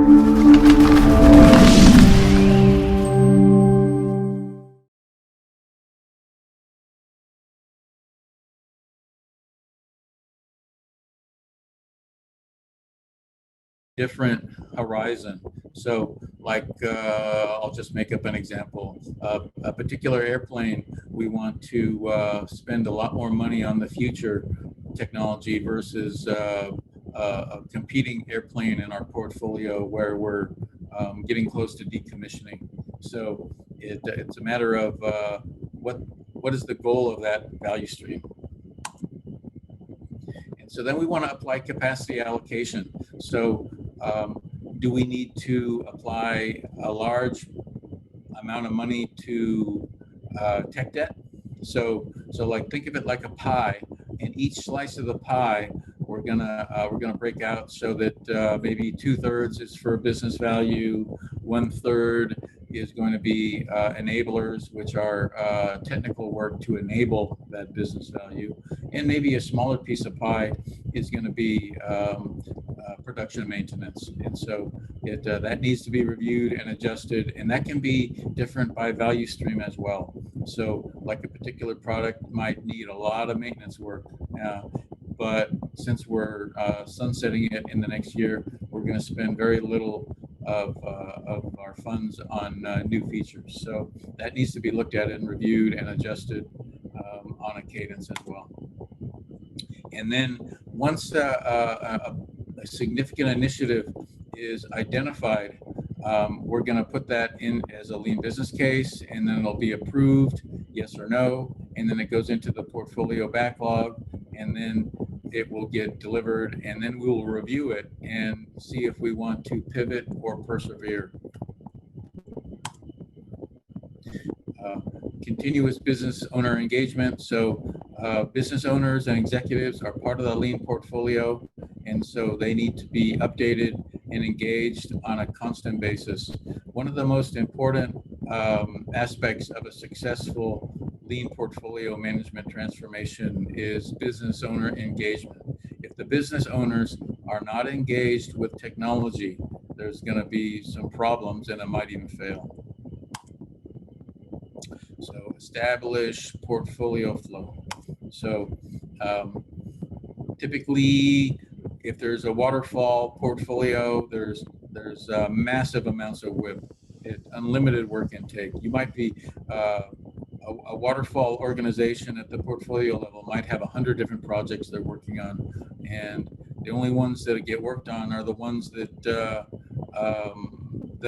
Different horizon. So like, I'll just make up an example. A particular airplane, we want to spend a lot more money on the future technology versus a competing airplane in our portfolio where we're getting close to decommissioning. So it's a matter of what is the goal of that value stream. And so then we want to apply capacity allocation. So do we need to apply a large amount of money to tech debt? So like, think of it like a pie, and each slice of the pie we're gonna break out so that maybe 2/3 is for business value, 1/3 is going to be enablers, which are technical work to enable that business value, and maybe a smaller piece of pie is going to be production maintenance. And so that needs to be reviewed and adjusted, and that can be different by value stream as well. So like, a particular product might need a lot of maintenance work, but since we're sunsetting it in the next year, we're going to spend very little of our funds on new features. So that needs to be looked at and reviewed and adjusted on a cadence as well. And then once a significant initiative is identified, we're going to put that in as a lean business case, and then it'll be approved, yes or no, and then it goes into the portfolio backlog, and then it will get delivered, and then we will review it and see if we want to pivot or persevere. Continuous business owner engagement. So business owners and executives are part of the lean portfolio, and so they need to be updated and engaged on a constant basis. One of the most important aspects of a successful lean portfolio management transformation is business owner engagement. If the business owners are not engaged with technology, there's going to be some problems, and it might even fail. So establish portfolio flow. So typically, if there's a waterfall portfolio, there's massive amounts of WIP, unlimited work intake. You might be a waterfall organization at the portfolio level might have 100 different projects they're working on, and the only ones that get worked on are the ones that the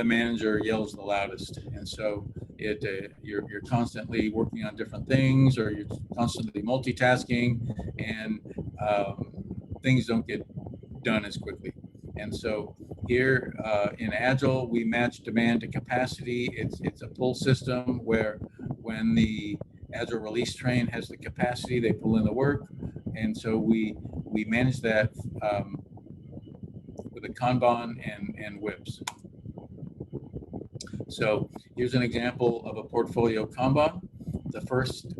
manager yells the loudest. And so you're constantly working on different things, or you're constantly multitasking, and things don't get done as quickly. And so here in Agile, we match demand to capacity. It's a pull system where when the Agile release train has the capacity, they pull in the work. And so we manage that with a Kanban and WIPs. So here's an example of a portfolio Kanban. The first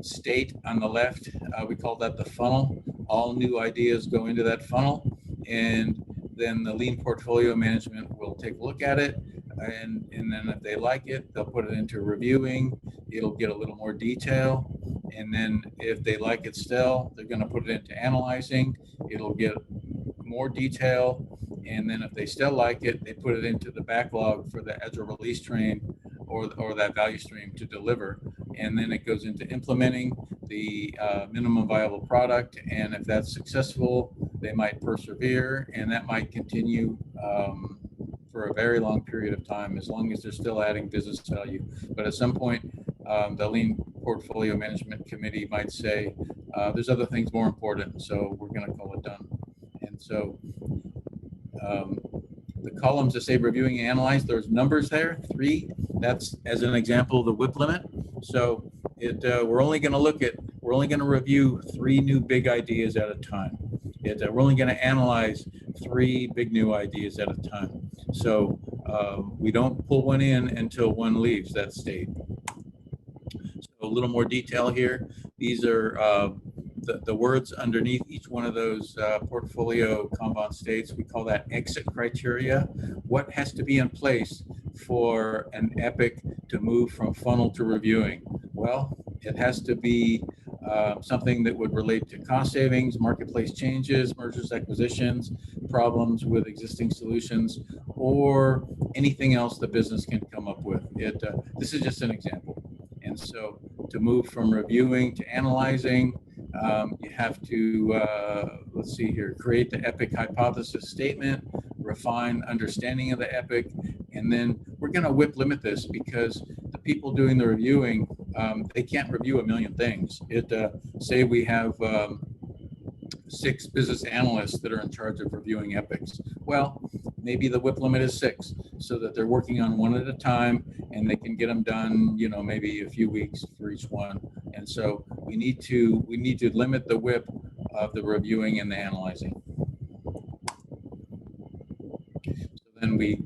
state on the left, we call that the funnel. All new ideas go into that funnel, and then the lean portfolio management will take a look at it, and then if they like it, they'll put it into reviewing. It'll get a little more detail, and then if they like it still, they're going to put it into analyzing. It'll get more detail, and then if they still like it, they put it into the backlog for the Agile release train or that value stream to deliver, and then it goes into implementing the minimum viable product. And if that's successful, they might persevere, and that might continue for a very long period of time, as long as they're still adding business value. But at some point, the lean portfolio management committee might say, there's other things more important, so we're going to call it done. And so the columns that say reviewing and analyze, there's numbers there, 3. That's, as an example, the WIP limit. So we're only going to review 3 new big ideas at a time. We're only going to analyze 3 big new ideas at a time. So we don't pull one in until one leaves that state. So a little more detail here. These are the words underneath each one of those portfolio Kanban states, we call that exit criteria. What has to be in place for an epic to move from funnel to reviewing? Well, it has to be something that would relate to cost savings, marketplace changes, mergers, acquisitions, problems with existing solutions, or anything else the business can come up with. This is just an example. And so to move from reviewing to analyzing, you have to, let's see here, create the epic hypothesis statement, refine understanding of the epic, and then we're going to whip limit this because the people doing the reviewing, they can't review a million things. Say we have 6 business analysts that are in charge of reviewing epics. Well, maybe the whip limit is 6, so that they're working on one at a time and they can get them done, maybe a few weeks for each one. And so we need to limit the whip of the reviewing and the analyzing. So then we